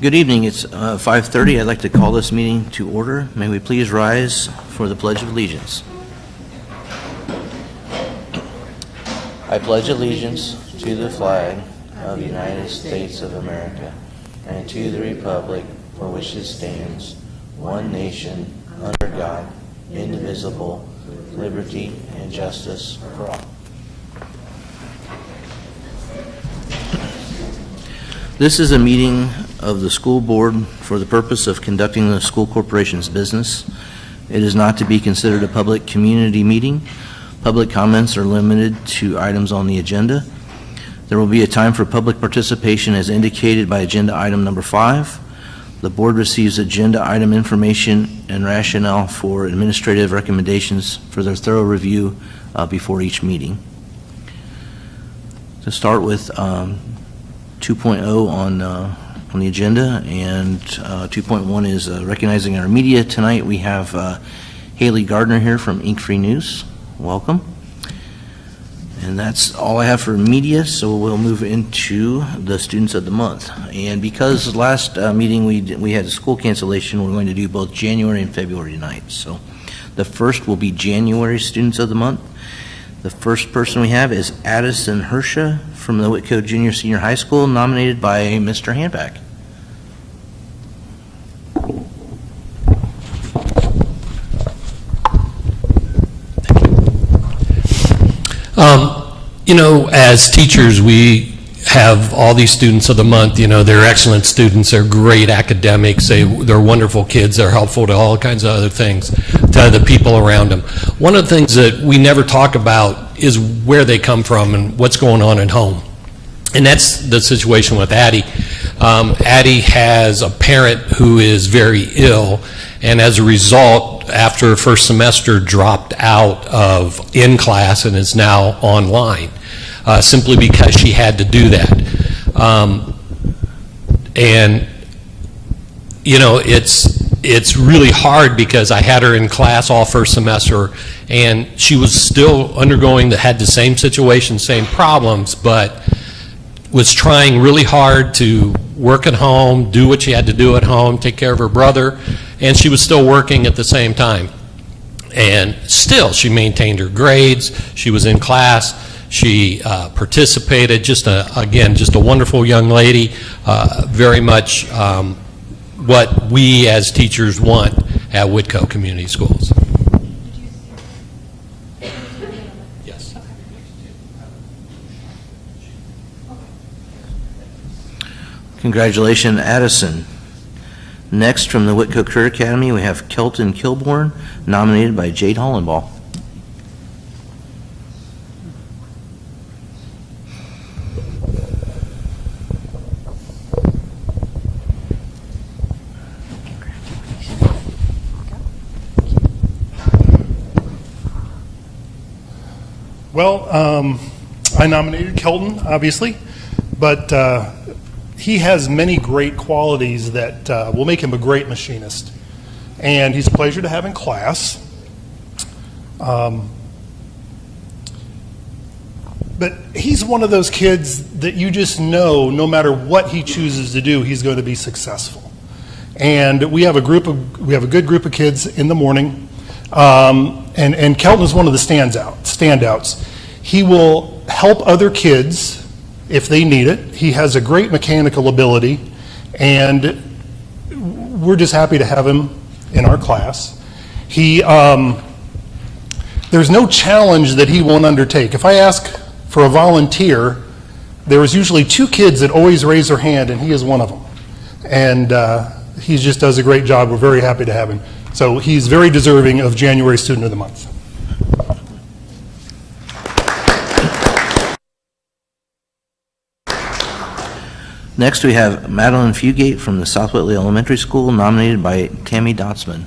Good evening. It's 5:30. I'd like to call this meeting to order. May we please rise for the Pledge of Allegiance. I pledge allegiance to the flag of the United States of America and to the republic for which it stands, one nation, under God, indivisible, liberty and justice for all. This is a meeting of the school board for the purpose of conducting the school corporation's business. It is not to be considered a public community meeting. Public comments are limited to items on the agenda. There will be a time for public participation as indicated by agenda item number 5. The board receives agenda item information and rationale for administrative recommendations for their thorough review before each meeting. To start with 2.0 on the agenda, and 2.1 is recognizing our media. Tonight we have Haley Gardner here from Ink Free News. Welcome. And that's all I have for media, so we'll move into the Students of the Month. And because last meeting we had a school cancellation, we're going to do both January and February tonight. So the first will be January Students of the Month. The first person we have is Addison Hersha from the Whitko Junior Senior High School, nominated by Mr. Handback. You know, as teachers, we have all these students of the month. You know, they're excellent students, they're great academics, they're wonderful kids, they're helpful to all kinds of other things, to the people around them. One of the things that we never talk about is where they come from and what's going on at home. And that's the situation with Addie. Addie has a parent who is very ill, and as a result, after first semester, dropped out of in-class and is now online, simply because she had to do that. And, you know, it's really hard because I had her in class all first semester, and she was still had the same situation, same problems, but was trying really hard to work at home, do what she had to do at home, take care of her brother, and she was still working at the same time. And still, she maintained her grades, she was in class, she participated, just a wonderful young lady, very much what we as teachers want at Whitko Community Schools. Yes. Congratulations, Addison. Next, from the Whitko Career Academy, we have Kelton Kilborn, nominated by Jade Hollenball. Well, I nominated Kelton, obviously, but he has many great qualities that will make him a great machinist. And he's a pleasure to have in class. But he's one of those kids that you just know, no matter what he chooses to do, he's going to be successful. And we have a good group of kids in the morning. And Kelton is one of the standouts. He will help other kids if they need it. He has a great mechanical ability, and we're just happy to have him in our class. There's no challenge that he won't undertake. If I ask for a volunteer, there is usually 2 kids that always raise their hand, and he is one of them. And he just does a great job. We're very happy to have him. So he's very deserving of January Student of the Month. Next, we have Madeline Fugate from the South Whitley Elementary School, nominated by Tammy Dotsman.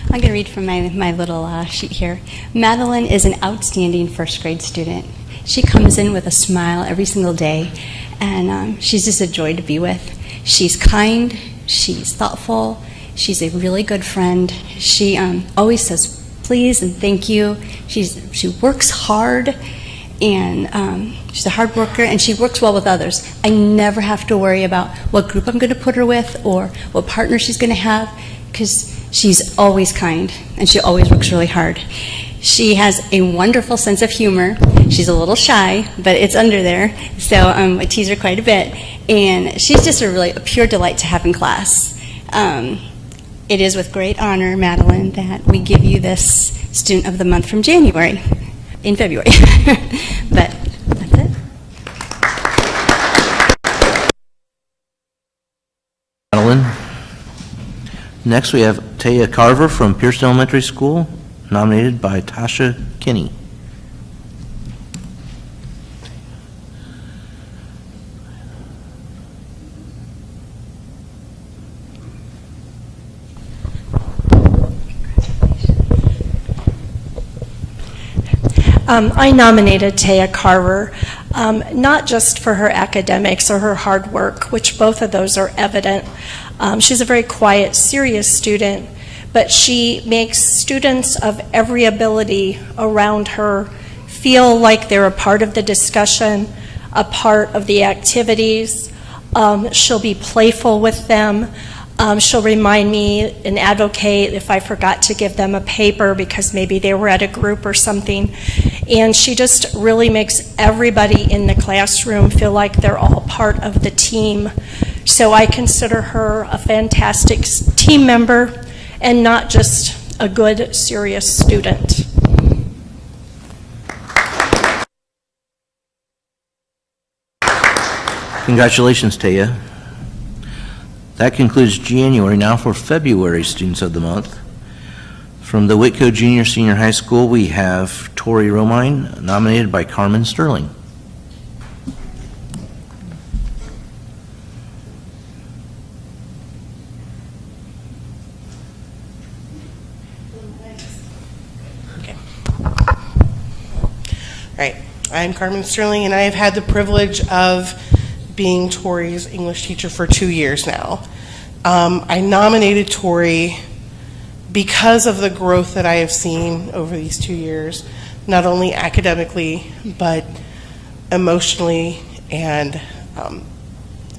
I'm going to read from my little sheet here. Madeline is an outstanding first grade student. She comes in with a smile every single day, and she's just a joy to be with. She's kind, She's thoughtful. She's a really good friend. She always says please and thank you. She works hard, and she's a hard worker, and she works well with others. I never have to worry about what group I'm going to put her with or what partner she's going to have, because she's always kind, and she always works really hard. She has a wonderful sense of humor. She's a little shy, but it's under there, so I tease her quite a bit. And she's just a pure delight to have in class. It is with great honor, Madeline, that we give you this Student of the Month from February. But that's it. Madeline. Next, we have Taya Carver from Pearson Elementary School, nominated by Tasha Kinney. I nominated Taya Carver, not just for her academics or her hard work, which both of those are evident. She's a very quiet, serious student, but she makes students of every ability around her feel like they're a part of the discussion, a part of the activities. She'll be playful with them. She'll remind me and advocate if I forgot to give them a paper because maybe they were at a group or something. And she just really makes everybody in the classroom feel like they're all part of the team. So I consider her a fantastic team member and not just a good, serious student. Congratulations, Taya. That concludes January. Now for February Students of the Month. From the Whitko Junior Senior High School, we have Tori Romine, nominated by Carmen Sterling. All right, I'm Carmen Sterling, and I have had the privilege of being Tori's English teacher for 2 years now. I nominated Tori because of the growth that I have seen over these 2 years, not only academically, but emotionally. And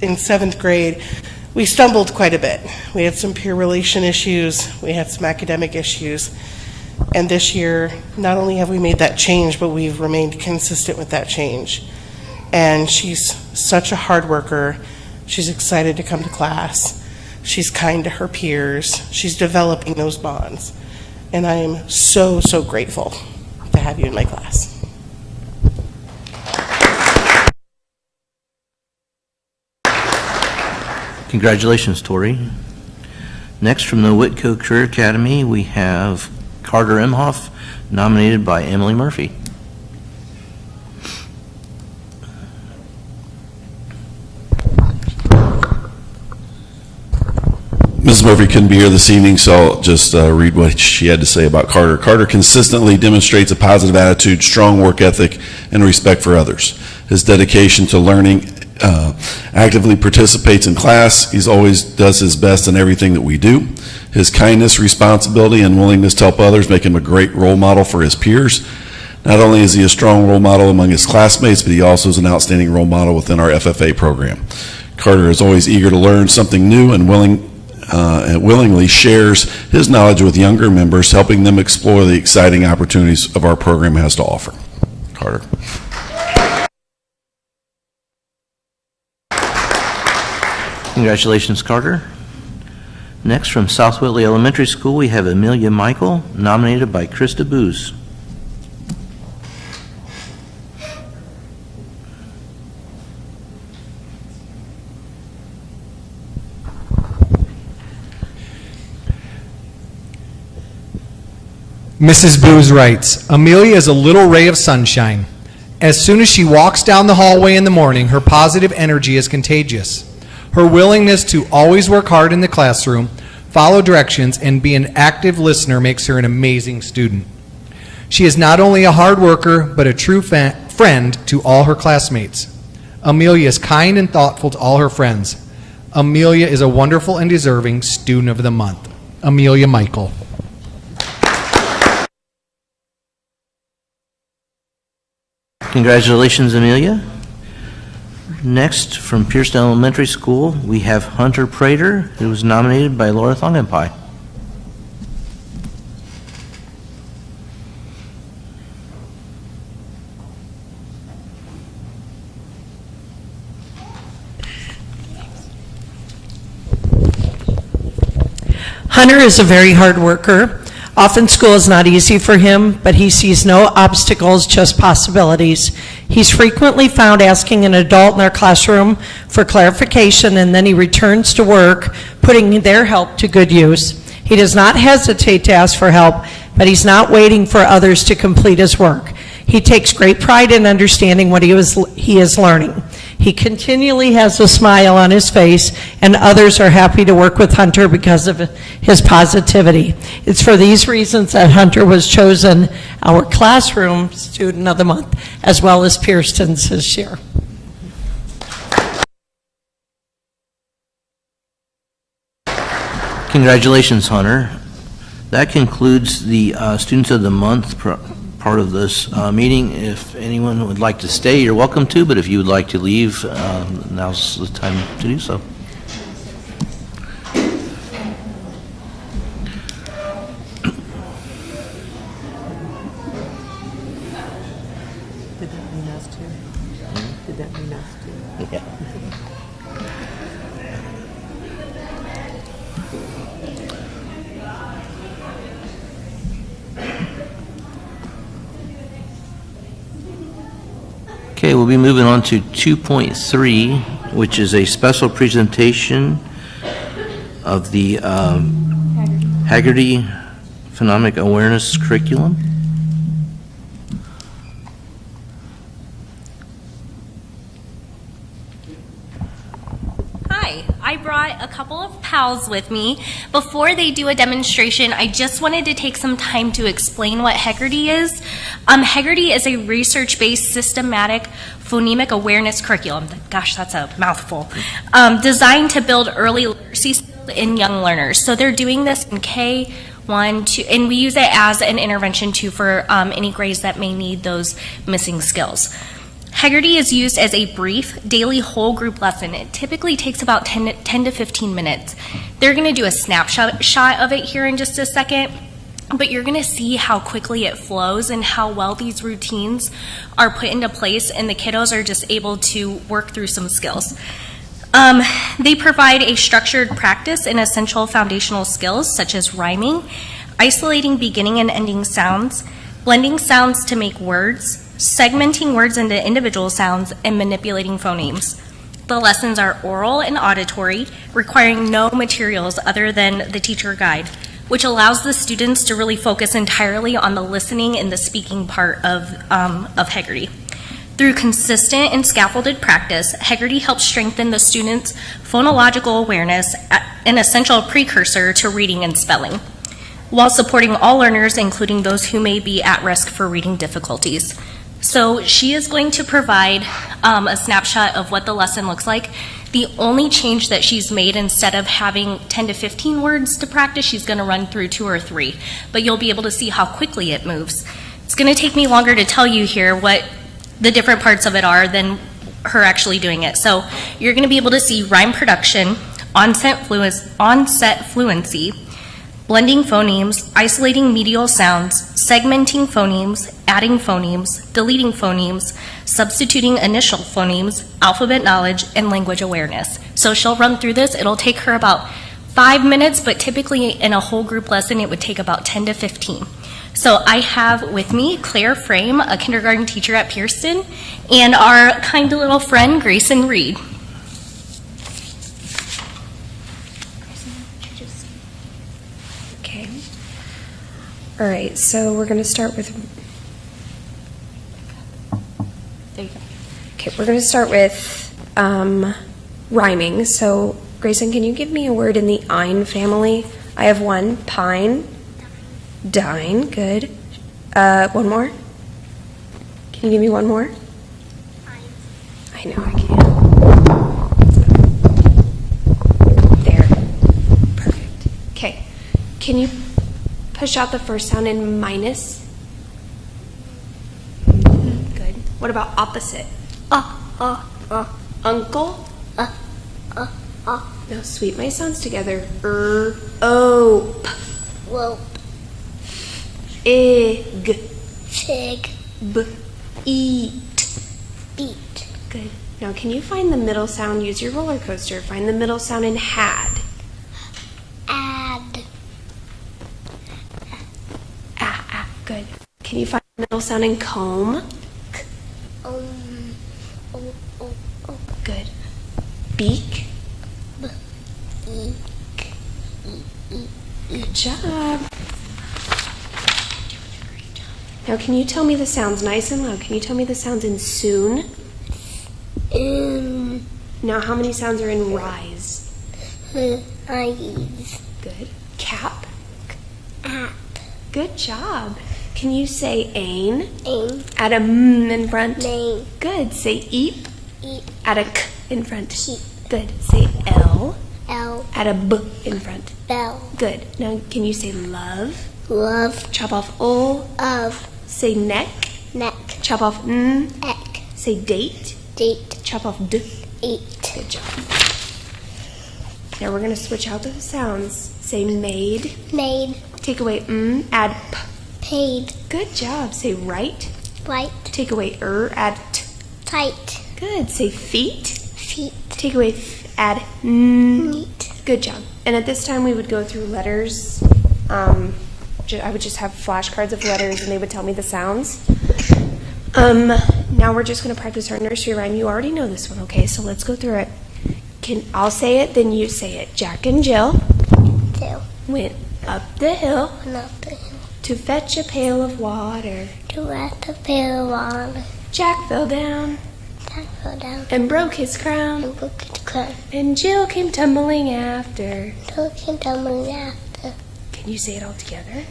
in 7th grade, we stumbled quite a bit. We had some peer relation issues, we had some academic issues. And this year, not only have we made that change, but we've remained consistent with that change. And she's such a hard worker. She's excited to come to class. She's kind to her peers. She's developing those bonds. And I am so, so grateful to have you in my class. Congratulations, Tori. Next, from the Whitko Career Academy, we have Carter Imhoff, nominated by Emily Murphy. Ms. Murphy couldn't be here this evening, so I'll just read what she had to say about Carter. Carter consistently demonstrates a positive attitude, strong work ethic, and respect for others. His dedication to learning, actively participates in class. He always does his best in everything that we do. His kindness, responsibility, and willingness to help others make him a great role model for his peers. Not only is he a strong role model among his classmates, but he also is an outstanding role model within our FFA program. Carter is always eager to learn something new and willingly shares his knowledge with younger members, helping them explore the exciting opportunities of our program has to offer. Carter. Congratulations, Carter. Next, from South Whitley Elementary School, we have Amelia Michael, nominated by Krista Booz. Mrs. Booz writes, Amelia is a little ray of sunshine. As soon as she walks down the hallway in the morning, her positive energy is contagious. Her willingness to always work hard in the classroom, follow directions, and be an active listener makes her an amazing student. She is not only a hard worker, but a true friend to all her classmates. Amelia is kind and thoughtful to all her friends. Amelia is a wonderful and deserving Student of the Month. Amelia Michael. Congratulations, Amelia. Next, from Pierceton Elementary School, we have Hunter Prater, who was nominated by Laura Thongenpie. Hunter is a very hard worker. Often school is not easy for him, but he sees no obstacles, just possibilities. He's frequently found asking an adult in their classroom for clarification, and then he returns to work, putting their help to good use. He does not hesitate to ask for help, but he's not waiting for others to complete his work. He takes great pride in understanding what he is learning. He continually has a smile on his face, and others are happy to work with Hunter because of his positivity. It's for these reasons that Hunter was chosen our classroom Student of the Month, as well as Pierceton's this year. Congratulations, Hunter. That concludes the Students of the Month part of this meeting. If anyone would like to stay, you're welcome to, but if you would like to leave, now's the time to do so. Did that mean us too? Did that mean us too? Yeah. Okay, we'll be moving on to 2.3, which is a special presentation of the Haggerty Phonemic Awareness Curriculum. Hi, I brought a couple of pals with me. Before they do a demonstration, I just wanted to take some time to explain what Haggerty is. Haggerty is a research-based systematic phonemic awareness curriculum. Gosh, that's a mouthful. Designed to build early literacy skills in young learners. So they're doing this in K1, 2, and we use it as an intervention too for any grades that may need those missing skills. Haggerty is used as a brief daily whole group lesson. It typically takes about 10 to 15 minutes. They're going to do a snapshot of it here in just a second, but you're going to see how quickly it flows and how well these routines are put into place, and the kiddos are just able to work through some skills. They provide a structured practice in essential foundational skills such as rhyming, isolating beginning and ending sounds, blending sounds to make words, segmenting words into individual sounds, and manipulating phonemes. The lessons are oral and auditory, requiring no materials other than the teacher guide, which allows the students to really focus entirely on the listening and the speaking part of Haggerty. Through consistent and scaffolded practice, Haggerty helps strengthen the students' phonological awareness, an essential precursor to reading and spelling, while supporting all learners, including those who may be at risk for reading difficulties. So she is going to provide a snapshot of what the lesson looks like. The only change that she's made, instead of having 10 to 15 words to practice, she's going to run through 2 or 3. But you'll be able to see how quickly it moves. It's going to take me longer to tell you here what the different parts of it are than her actually doing it. So you're going to be able to see rhyme production, onset fluency, blending phonemes, isolating medial sounds, segmenting phonemes, adding phonemes, deleting phonemes, substituting initial phonemes, alphabet knowledge, and language awareness. So she'll run through this. It'll take her about 5 minutes, but typically in a whole group lesson, it would take about 10 to 15. So I have with me Claire Frame, a kindergarten teacher at Pierceton, and our kind little friend, Grayson Reed. Okay. All right, so we're going to start with... There you go. Okay, we're going to start with rhyming. So, Grayson, can you give me a word in the ein family? I have one, pine, dine, good. One more? Can you give me one more? I know I can. Can you push out the first sound in minus? Good. What about opposite? Uncle? No, sweep my sounds together. Ope. Whoa. Ig. Fig. B. Eat. Beat. Good. Now, can you find the middle sound? Use your roller coaster. Find the middle sound in had. Add. Good. Can you find the middle sound in comb? Oh, oh. Good. Beak. Eek. Good job. Now, can you tell me the sounds nice and loud? Can you tell me the sounds in soon? Now, how many sounds are in rise? Eyes. Good. Cap. App. Good job. Can you say ain? Aim. Add a m in front. Name. Good. Say eep. Eat. Add a k in front. Keep. Good. Say l. L. Add a b in front. Bell. Good. Now, can you say love? Love. Chop off o. Of. Say neck. Neck. Chop off n. Eck. Say date. Date. Chop off d. Eat. Good job. Now we're going to switch out the sounds. Say made. Made. Take away add p. Paid. Good job. Say right. Right. Take away add t. Tight. Good. Say feet. Feet. Take away add n. Neat. Good job. And at this time we would go through letters. I would just have flashcards of letters and they would tell me the sounds. Now we're just going to practice our nursery rhyme. You already know this one, okay? So let's go through it. I'll say it, then you say it. Jack and Jill Two. went up the hill Went up the hill. to fetch a pail of water. To at the pail of water. Jack fell down Jack fell down. and broke his crown, And broke his crown. and Jill came tumbling after. Took him tumbling after. Can you say it all together?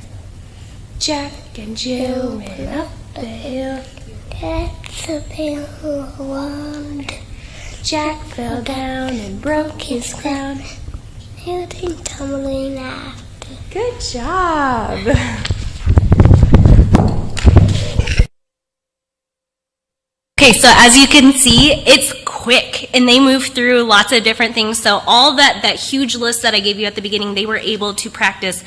Jack and Jill went up the hill. That's the pail of water. Jack fell down and broke his crown. He came tumbling after. Good job. Okay, so as you can see, it's quick, and they move through lots of different things. So all that huge list that I gave you at the beginning, they were able to practice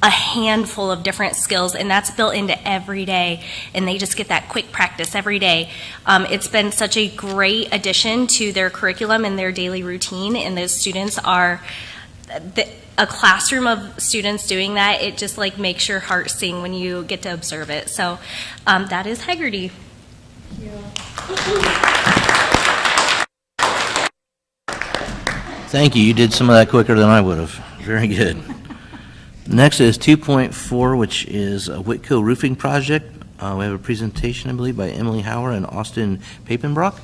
a handful of different skills, and that's built into every day, and they just get that quick practice every day. It's been such a great addition to their curriculum and their daily routine, and those students are a classroom of students doing that. It just like makes your heart sing when you get to observe it. So that is Haggerty. Thank you. You did some of that quicker than I would have. Very good. Next is 2.4, which is a Whitko roofing project. We have a presentation, I believe, by Emily Hauer and Austin Papenbrock.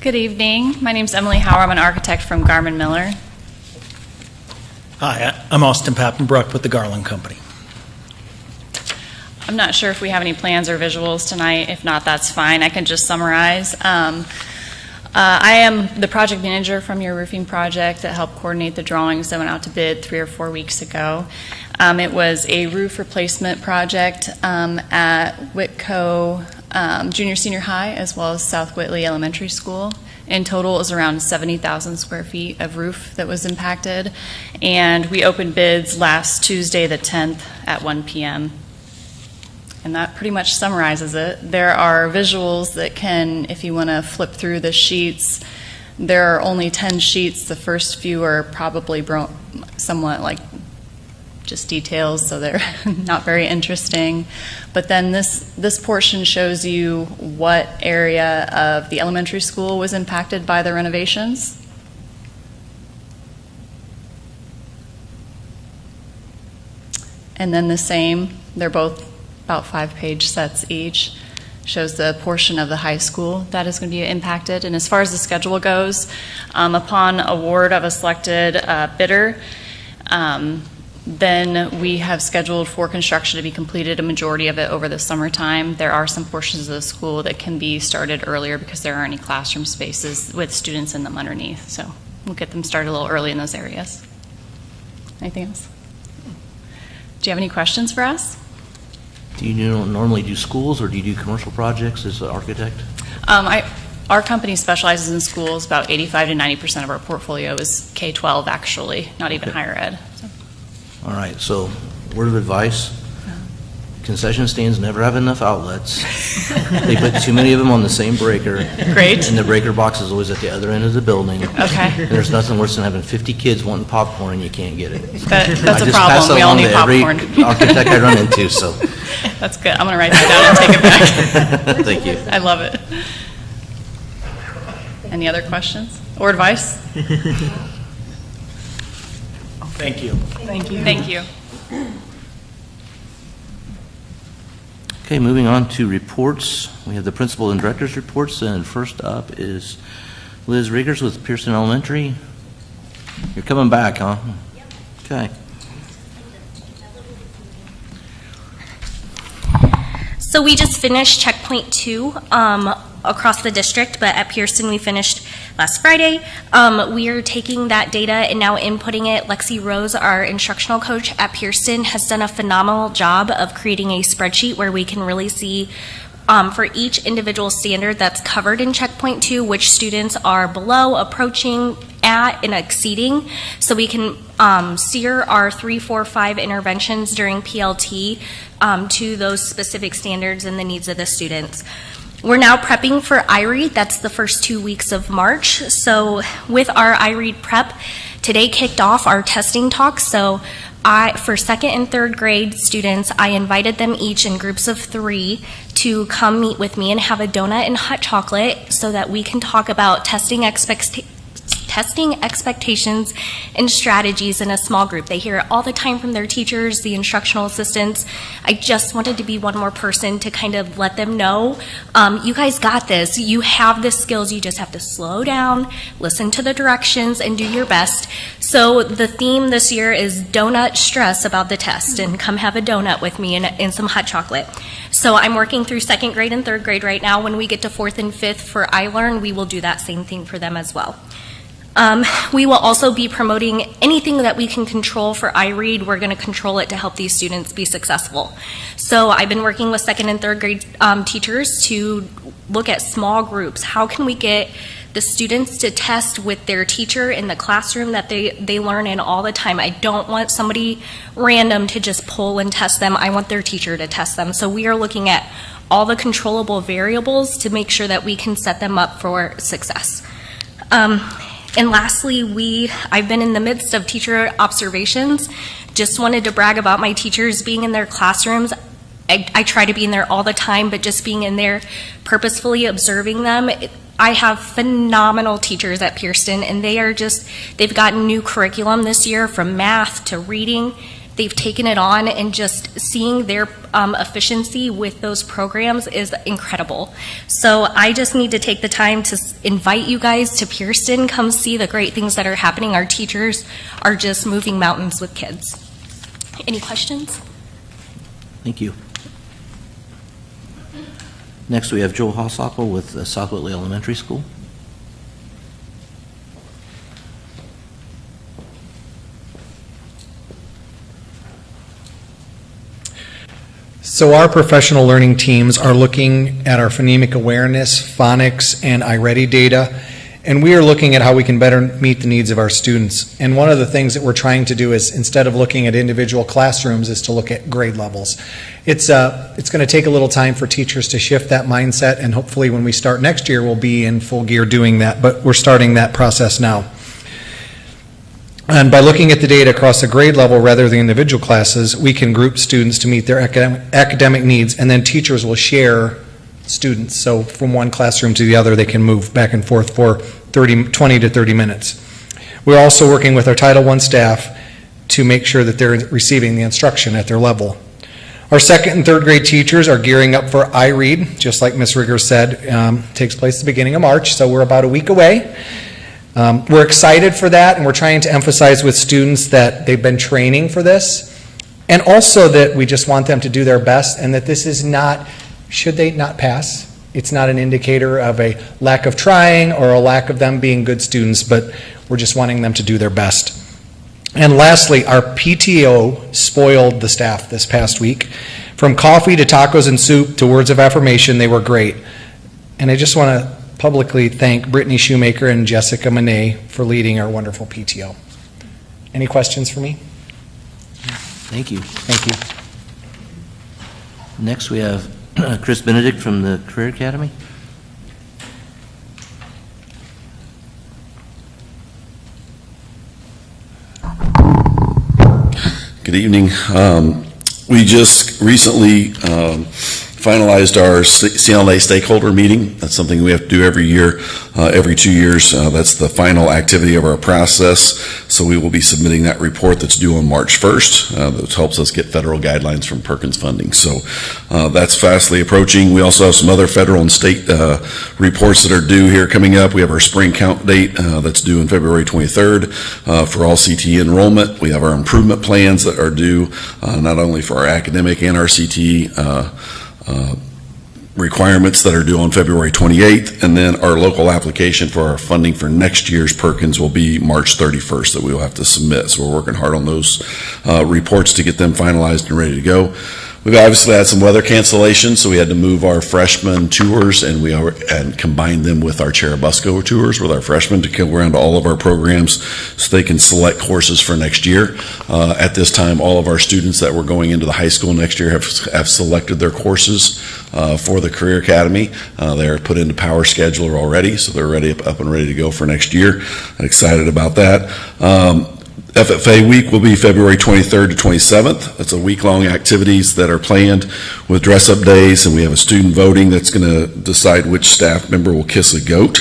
Good evening. My name is Emily Hauer. I'm an architect from Garman Miller. Hi, I'm Austin Papenbrook with the Garland Company. I'm not sure if we have any plans or visuals tonight. If not, that's fine. I can just summarize. I am the project manager from your roofing project that helped coordinate the drawings that went out to bid 3 or 4 weeks ago. It was a roof replacement project at Whitko Junior Senior High as well as South Whitley Elementary School. In total, it was around 70,000 square feet of roof that was impacted, and we opened bids last Tuesday the 10th at 1 p.m. And that pretty much summarizes it. There are visuals that can, if you want to flip through the sheets, there are only 10 sheets. The first few are probably somewhat like just details, so they're not very interesting. But then this portion shows you what area of the elementary school was impacted by the renovations. And then the same, they're both about 5-page sets each, shows the portion of the high school that is going to be impacted. And as far as the schedule goes, upon award of a selected bidder, Then we have scheduled for construction to be completed, a majority of it over the summertime. There are some portions of the school that can be started earlier because there aren't any classroom spaces with students in them underneath. So we'll get them started a little early in those areas. Anything else? Do you have any questions for us? Do you normally do schools, or do you do commercial projects as an architect? Our company specializes in schools. About 85 to 90% of our portfolio is K-12, actually, not even higher ed. So. All right, so word of advice, concession stands never have enough outlets. They put too many of them on the same breaker. Great. And the breaker box is always at the other end of the building. Okay. And there's nothing worse than having 50 kids wanting popcorn and you can't get it. That's I a just pass problem. that We all along need to every popcorn. architect I run into, so. That's good. I'm going to write that down and take it back. Thank you. I love it. Any other questions or advice? Thank you. Thank you. Thank you. Okay, moving on to reports. We have the principal and director's reports, and first up is Liz Riggers with Pearson Elementary. You're coming back, huh? Okay. So we just finished checkpoint 2 across the district, but at Pearson we finished last Friday. We are taking that data and now inputting it. Lexi Rose, our instructional coach at Pearson, has done a phenomenal job of creating a spreadsheet where we can really see for each individual standard that's covered in checkpoint 2, which students are below, approaching, at, and exceeding. So we can steer our 3, 4, 5 interventions during PLT to those specific standards and the needs of the students. We're now prepping for iRead. That's the first 2 weeks of March. So with our iRead prep, today kicked off our testing talks. So for second and third grade students, I invited them each in groups of 3 to come meet with me and have a donut and hot chocolate so that we can talk about testing expectations and strategies in a small group. They hear it all the time from their teachers, the instructional assistants. I just wanted to be one more person to kind of let them know, you guys got this. You have the skills. You just have to slow down, listen to the directions, and do your best. So the theme this year is donut stress about the test, and come have a donut with me and some hot chocolate. So I'm working through second grade and third grade right now. When we get to fourth and fifth for iLearn, we will do that same thing for them as well. We will also be promoting anything that we can control for iRead. We're going to control it to help these students be successful. So I've been working with second and third grade teachers to look at small groups. How can we get the students to test with their teacher in the classroom that they learn in all the time? I don't want somebody random to just pull and test them. I want their teacher to test them. So we are looking at all the controllable variables to make sure that we can set them up for success. And lastly, I've been in the midst of teacher observations. Just wanted to brag about my teachers being in their classrooms. I try to be in there all the time, but just being in there, purposefully observing them. I have phenomenal teachers at Pearson, and they've gotten new curriculum this year from math to reading. They've taken it on, and just seeing their efficiency with those programs is incredible. So I just need to take the time to invite you guys to Pearson. Come see the great things that are happening. Our teachers are just moving mountains with kids. Any questions? Thank you. Next, we have Joel Hossople with South Whitley Elementary School. So our professional learning teams are looking at our phonemic awareness, phonics, and iReady data, and we are looking at how we can better meet the needs of our students. And one of the things that we're trying to do is, instead of looking at individual classrooms, is to look at grade levels. It's going to take a little time for teachers to shift that mindset, and hopefully when we start next year, we'll be in full gear doing that, but we're starting that process now. And by looking at the data across the grade level rather than individual classes, we can group students to meet their academic needs, and then teachers will share students. So from one classroom to the other, they can move back and forth for 20 to 30 minutes. We're also working with our Title I staff to make sure that they're receiving the instruction at their level. Our second and third grade teachers are gearing up for iRead, just like Ms. Rigger said. Takes place at the beginning of March, so we're about a week away. We're excited for that, and we're trying to emphasize with students that they've been training for this, and also that we just want them to do their best, and that this is not, should they not pass, it's not an indicator of a lack of trying or a lack of them being good students, but we're just wanting them to do their best. And lastly, our PTO spoiled the staff this past week. From coffee to tacos and soup to words of affirmation, they were great. And I just want to publicly thank Brittany Shoemaker and Jessica Monet for leading our wonderful PTO. Any questions for me? Thank you. Thank you. Next, we have Chris Benedict from the Career Academy. Good evening. We just recently finalized our CLA stakeholder meeting. That's something we have to do every year, every 2 years. That's the final activity of our process. So we will be submitting that report that's due on March 1st. That helps us get federal guidelines from Perkins funding. So that's fastly approaching. We also have some other federal and state reports that are due here coming up. We have our spring count date that's due on February 23rd for all CTE enrollment. We have our improvement plans that are due not only for our academic and our CTE requirements that are due on February 28th, and then our local application for our funding for next year's Perkins will be March 31st that we will have to submit. So we're working hard on those reports to get them finalized and ready to go. We've obviously had some weather cancellations, so we had to move our freshman tours and combine them with our Cherubusco tours with our freshmen to go around to all of our programs so they can select courses for next year. At this time, all of our students that were going into the high school next year have selected their courses for the Career Academy. They're put into Power Scheduler already, so they're up and ready to go for next year. I'm excited about that. FFA week will be February 23rd to 27th. That's a week-long activities that are planned with dress-up days, and we have a student voting that's going to decide which staff member will kiss a goat.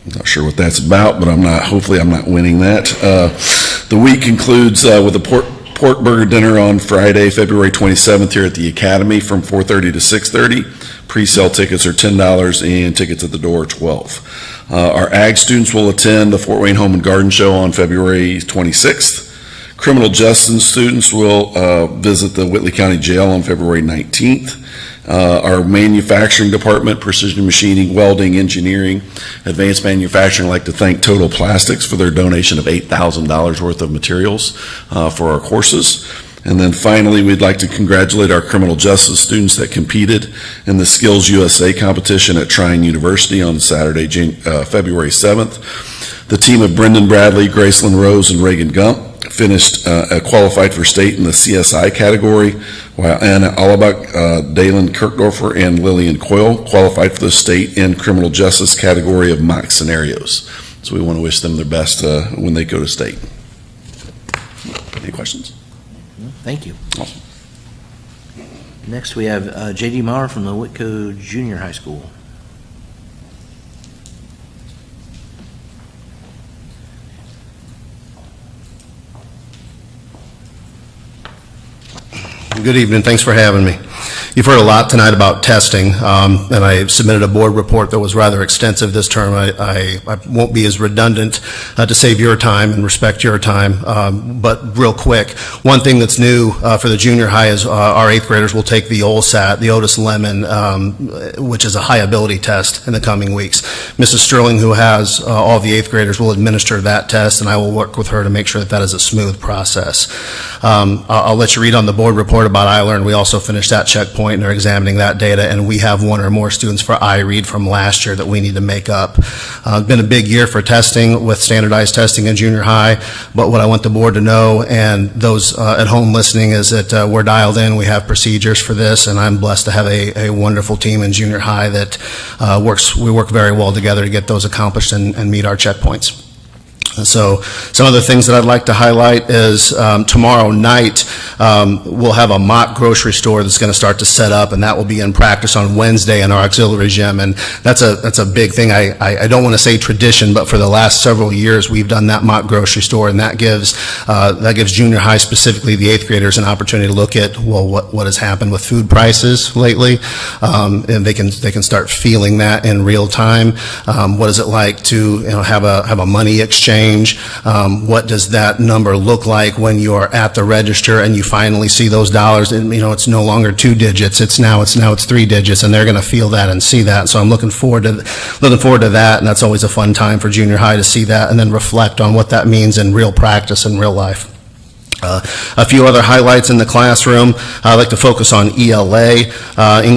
I'm not sure what that's about, but hopefully I'm not winning that. The week concludes with a pork burger dinner on Friday, February 27th here at the Academy from 4:30 to 6:30. Pre-sale tickets are $10 and tickets at the door are $12. Our ag students will attend the Fort Wayne Home and Garden Show on February 26th. Criminal justice students will visit the Whitley County Jail on February 19th. Our manufacturing department, precision machining, welding, engineering, advanced manufacturing, I'd like to thank Total Plastics for their donation of $8,000 worth of materials for our courses. And then finally, we'd like to congratulate our criminal justice students that competed in the Skills USA competition at Trine University on Saturday, February 7th. The team of Brendan Bradley, Gracelyn Rose, and Reagan Gump finished qualified for state in the CSI category, while Anna Allabach, Dalen Kirkdorfer, and Lillian Coyle qualified for the state in criminal justice category of mock scenarios. So we want to wish them their best when they go to state. Any questions? Thank you. Awesome. Next, we have J.D. Maurer from the Whitko Junior High School. Good evening. Thanks for having me. You've heard a lot tonight about testing, and I submitted a board report that was rather extensive this term. I won't be as redundant to save your time and respect your time, but real quick, one thing that's new for the junior high is our 8th graders will take the OLSAT, the Otis Lemon, which is a high ability test in the coming weeks. Mrs. Sterling, who has all the 8th graders, will administer that test, and I will work with her to make sure that is a smooth process. I'll let you read on the board report about iLearn. We also finished that checkpoint and are examining that data, and we have one or more students for iRead from last year that we need to make up. It's been a big year for testing with standardized testing in junior high, but what I want the board to know and those at home listening is that we're dialed in, we have procedures for this, and I'm blessed to have a wonderful team in junior high that we work very well together to get those accomplished and meet our checkpoints. So some of the things that I'd like to highlight is tomorrow night we'll have a mock grocery store that's going to start to set up, and that will be in practice on Wednesday in our auxiliary gym. And that's a big thing. I don't want to say tradition, but for the last several years we've done that mock grocery store, and that gives junior high, specifically the 8th graders, an opportunity to look at, well, what has happened with food prices lately, and they can start feeling that in real time. What is it like to have a money exchange? What does that number look like when you're at the register and you finally see those dollars? And it's no longer 2 digits. It's now 3 digits, and they're going to feel that and see that. So I'm looking forward to that, and that's always a fun time for junior high to see that and then reflect on what that means in real practice in real life. A few other highlights in the classroom. I'd like to focus on ELA,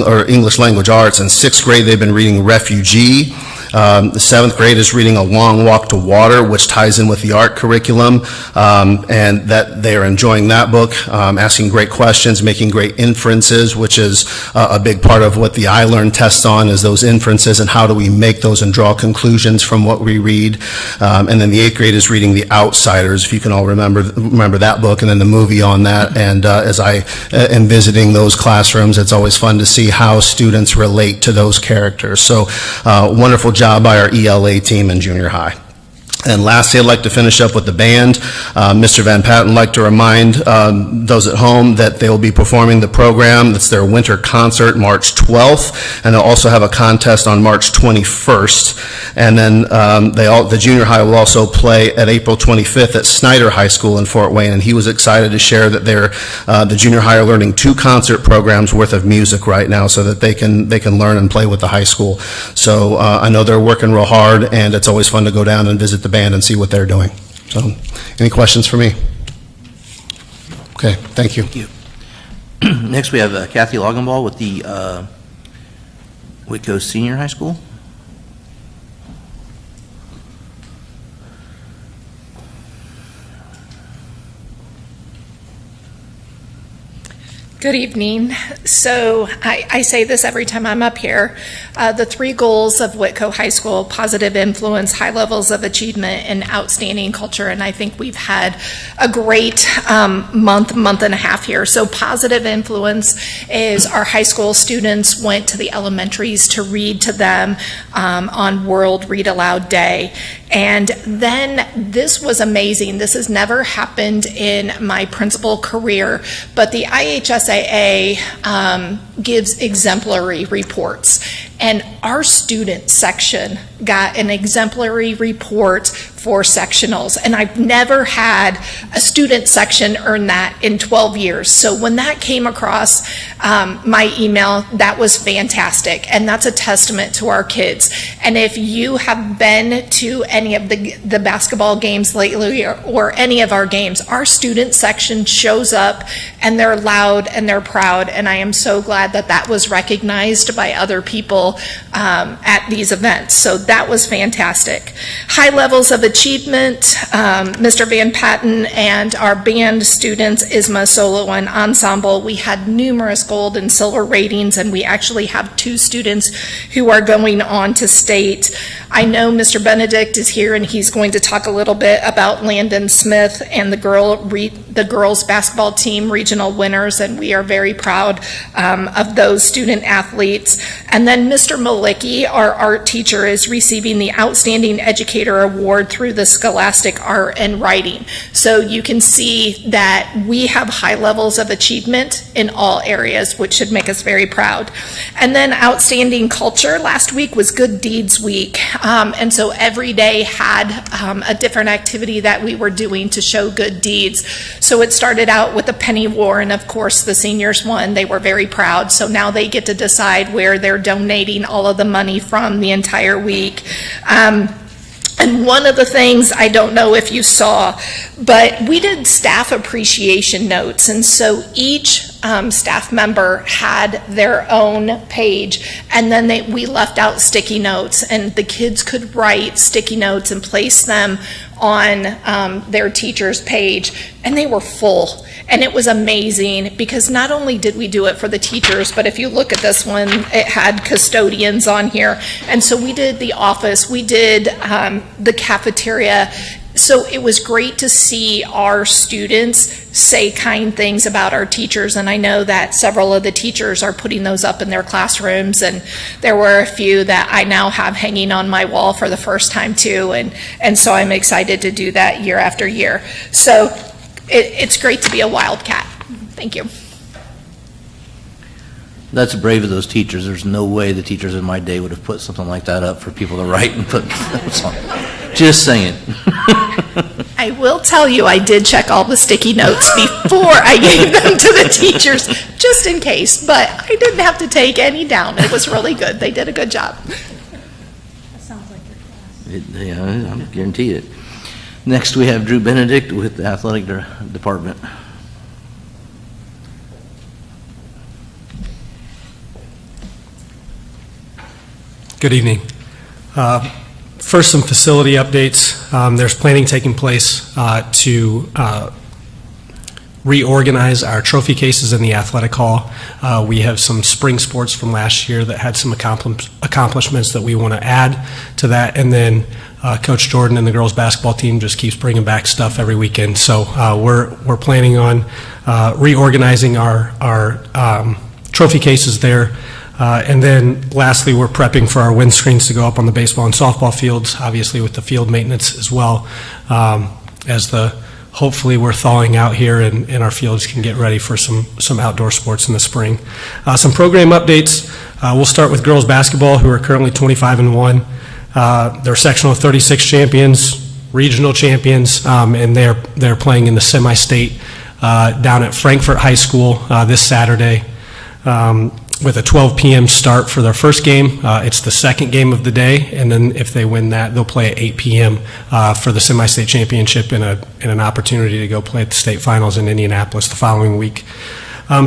or English Language Arts. In 6th grade, they've been reading Refugee. The 7th grade is reading A Long Walk to Water, which ties in with the art curriculum, and that they are enjoying that book, asking great questions, making great inferences, which is a big part of what the iLearn tests on, is those inferences and how do we make those and draw conclusions from what we read. And then the 8th grade is reading The Outsiders, if you can all remember that book, and then the movie on that. And as I am visiting those classrooms, it's always fun to see how students relate to those characters. So wonderful job by our ELA team in junior high. And lastly, I'd like to finish up with the band. Mr. Van Patten would like to remind those at home that they will be performing the program. That's their winter concert March 12th, and they'll also have a contest on March 21st. And then the junior high will also play at April 25th at Snyder High School in Fort Wayne, and he was excited to share that the junior high are learning 2 concert programs worth of music right now so that they can learn and play with the high school. So I know they're working real hard, and it's always fun to go down and visit the band and see what they're doing. So, any questions for me? Okay, thank you. Thank you. Next, we have Kathy Logenball with the Whitko Senior High School. Good evening. So I say this every time I'm up here. The 3 goals of Whitko High School: positive influence, high levels of achievement, and outstanding culture. And I think we've had a great month and a half here. So positive influence is our high school students went to the elementaries to read to them on World Read Aloud Day. And then this was amazing. This has never happened in my principal career, but the IHSAA gives exemplary reports. And our student section got an exemplary report for sectionals. And I've never had a student section earn that in 12 years. So when that came across my email, that was fantastic. And that's a testament to our kids. And if you have been to any of the basketball games lately or any of our games, our student section shows up and they're loud and they're proud. And I am so glad that that was recognized by other people at these events. So that was fantastic. High levels of achievement, Mr. Van Patten and our band students, Isma Solo and Ensemble, we had numerous gold and silver ratings, and we actually have 2 students who are going on to state. I know Mr. Benedict is here, and he's going to talk a little bit about Landon Smith and the girls basketball team regional winners, and we are very proud of those student athletes. And then Mr. Malicki, our art teacher, is receiving the Outstanding Educator Award through the Scholastic Art and Writing. So you can see that we have high levels of achievement in all areas, which should make us very proud. And then outstanding culture. Last week was Good Deeds Week, and so every day had a different activity that we were doing to show good deeds. So it started out with a penny war, and of course the seniors won. They were very proud. So now they get to decide where they're donating all of the money from the entire week. And one of the things, I don't know if you saw, but we did staff appreciation notes. And so each staff member had their own page, and then we left out sticky notes, and the kids could write sticky notes and place them on their teacher's page, and they were full. And it was amazing because not only did we do it for the teachers, but if you look at this one, it had custodians on here. And so we did the office, we did the cafeteria, So it was great to see our students say kind things about our teachers, and I know that several of the teachers are putting those up in their classrooms, and there were a few that I now have hanging on my wall for the first time too, and so I'm excited to do that year after year. So it's great to be a Wildcat. Thank you. That's brave of those teachers. There's no way the teachers in my day would have put something like that up for people to write and put. Just saying. I will tell you, I did check all the sticky notes before I gave them to the teachers, just in case, but I didn't have to take any down. It was really good. They did a good job. That sounds like your class. Yeah, I guarantee it. Next, we have Drew Benedict with the athletic department. Good evening. First, some facility updates. There's planning taking place to reorganize our trophy cases in the athletic hall. We have some spring sports from last year that had some accomplishments that we want to add to that. And then Coach Jordan and the girls basketball team just keeps bringing back stuff every weekend. So we're planning on reorganizing our trophy cases there. And then lastly, we're prepping for our windscreens to go up on the baseball and softball fields, obviously with the field maintenance as well, as hopefully we're thawing out here and our fields can get ready for some outdoor sports in the spring. Some program updates. We'll start with girls basketball, who are currently 25-1. They're sectional 36 champions, regional champions, and they're playing in the semi-state down at Frankfort High School this Saturday. With a 12 p.m. start for their first game. It's the second game of the day, and then if they win that, they'll play at 8 p.m. For the semi-state championship and an opportunity to go play at the state finals in Indianapolis the following week.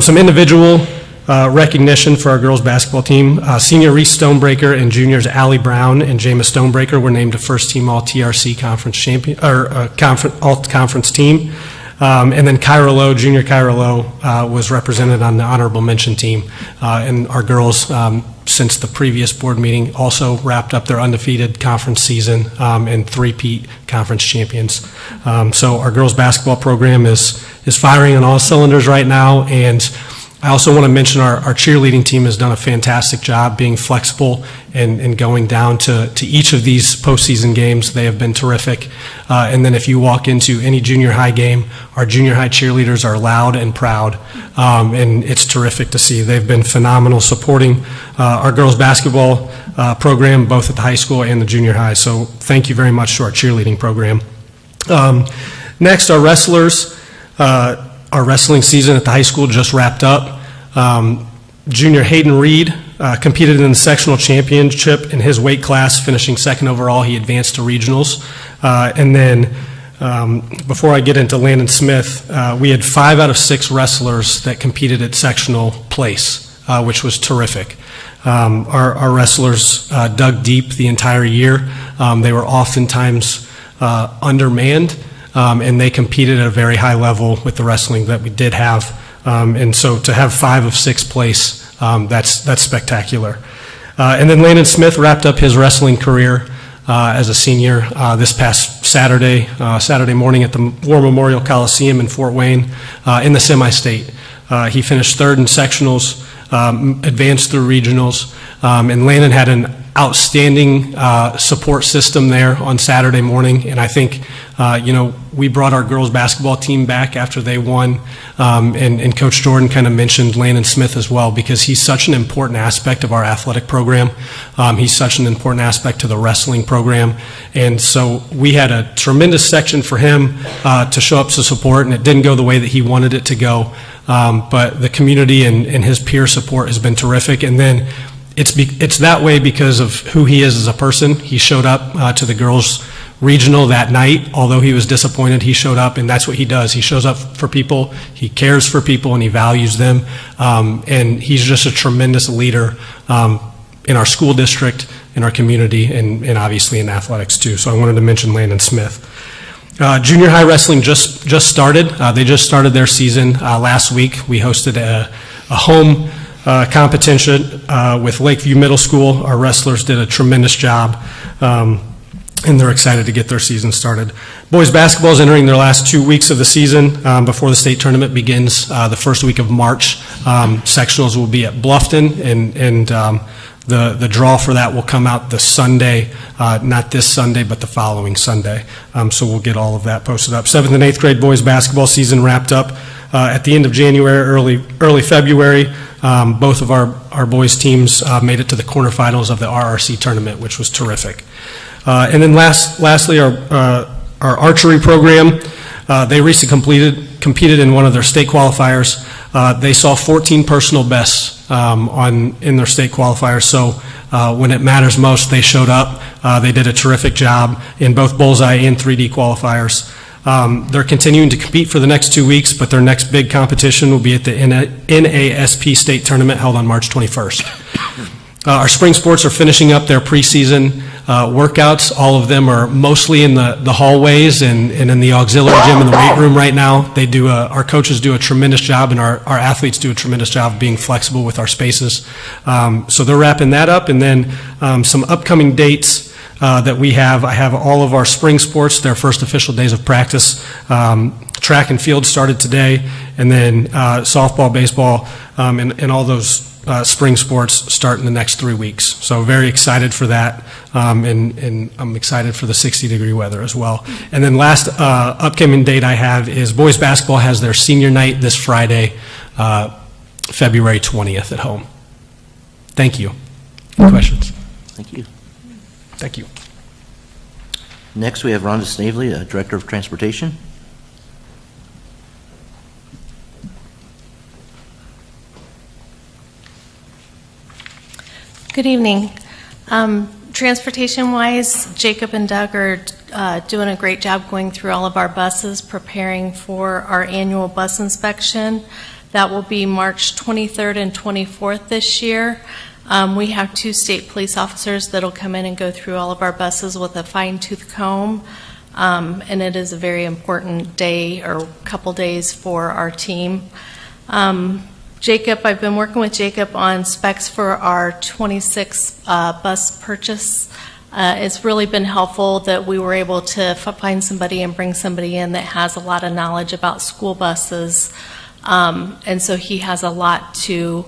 Some individual recognition for our girls basketball team. Senior Reese Stonebreaker and juniors Allie Brown and Jameis Stonebreaker were named a first-team All-TRC conference champion, or all-conference team. And then Kyra Lowe, junior Kyra Lowe, was represented on the honorable mention team. And our girls, since the previous board meeting, also wrapped up their undefeated conference season and three-peat conference champions. So our girls basketball program is firing on all cylinders right now. And I also want to mention our cheerleading team has done a fantastic job being flexible and going down to each of these postseason games. They have been terrific. And then if you walk into any junior high game, our junior high cheerleaders are loud and proud. And it's terrific to see. They've been phenomenal supporting our girls basketball program, both at the high school and the junior high. So thank you very much to our cheerleading program. Next, our wrestlers. Our wrestling season at the high school just wrapped up. Junior Hayden Reed competed in the sectional championship in his weight class, finishing second overall. He advanced to regionals. And then before I get into Landon Smith, we had 5 out of 6 wrestlers that competed at sectional place, which was terrific. Our wrestlers dug deep the entire year. They were oftentimes undermanned. And they competed at a very high level with the wrestling that we did have. And so to have 5 of 6 place, that's spectacular. And then Landon Smith wrapped up his wrestling career as a senior this past Saturday morning at the War Memorial Coliseum in Fort Wayne in the semi-state. He finished 3rd in sectionals, advanced through regionals, and Landon had an outstanding support system there on Saturday morning, and I think we brought our girls basketball team back after they won, and Coach Jordan kind of mentioned Landon Smith as well, because he's such an important aspect of our athletic program. He's such an important aspect to the wrestling program, and so we had a tremendous section for him to show up to support, and it didn't go the way that he wanted it to go, but the community and his peer support has been terrific. And then it's that way because of who he is as a person. He showed up to the girls' regional that night. Although he was disappointed, he showed up, and that's what he does. He shows up for people, he cares for people, and he values them. And he's just a tremendous leader in our school district, in our community, and obviously in athletics too. So I wanted to mention Landon Smith. Junior high wrestling just started. They just started their season last week. We hosted a home competition with Lakeview Middle School. Our wrestlers did a tremendous job. and they're excited to get their season started. Boys basketball is entering their last 2 weeks of the season before the state tournament begins the first week of March. Sectionals will be at Bluffton, and the draw for that will come out the Sunday, not this Sunday, but the following Sunday. So we'll get all of that posted up. 7th and 8th grade boys basketball season wrapped up at the end of January, early February. Both of our boys teams made it to the quarterfinals of the RRC tournament, which was terrific. And then lastly, our archery program, they recently competed in one of their state qualifiers. They saw 14 personal bests in their state qualifiers. So when it matters most, they showed up. They did a terrific job in both bullseye and 3D qualifiers. They're continuing to compete for the next 2 weeks, but their next big competition will be at the NASP state tournament held on March 21st. Our spring sports are finishing up their preseason workouts. All of them are mostly in the hallways and in the auxiliary gym in the weight room right now. Our coaches do a tremendous job, and our athletes do a tremendous job of being flexible with our spaces. So they're wrapping that up, and then some upcoming dates that we have. I have all of our spring sports, their first official days of practice. Track and field started today, and then softball, baseball, and all those spring sports start in the next 3 weeks. So very excited for that, and I'm excited for the 60-degree weather as well. And then last upcoming date I have is boys basketball has their senior night this Friday, February 20th at home. Thank you. Any questions? Thank you. Thank you. Next, we have Rhonda Snavely, Director of Transportation. Good evening. Transportation-wise, Jacob and Doug are doing a great job going through all of our buses, preparing for our annual bus inspection. That will be March 23rd and 24th this year. We have 2 state police officers that will come in and go through all of our buses with a fine-tooth comb, and it is a very important day or couple days for our team. Jacob, I've been working with Jacob on specs for our 26 bus purchase. It's really been helpful that we were able to find somebody and bring somebody in that has a lot of knowledge about school buses, and so he has a lot to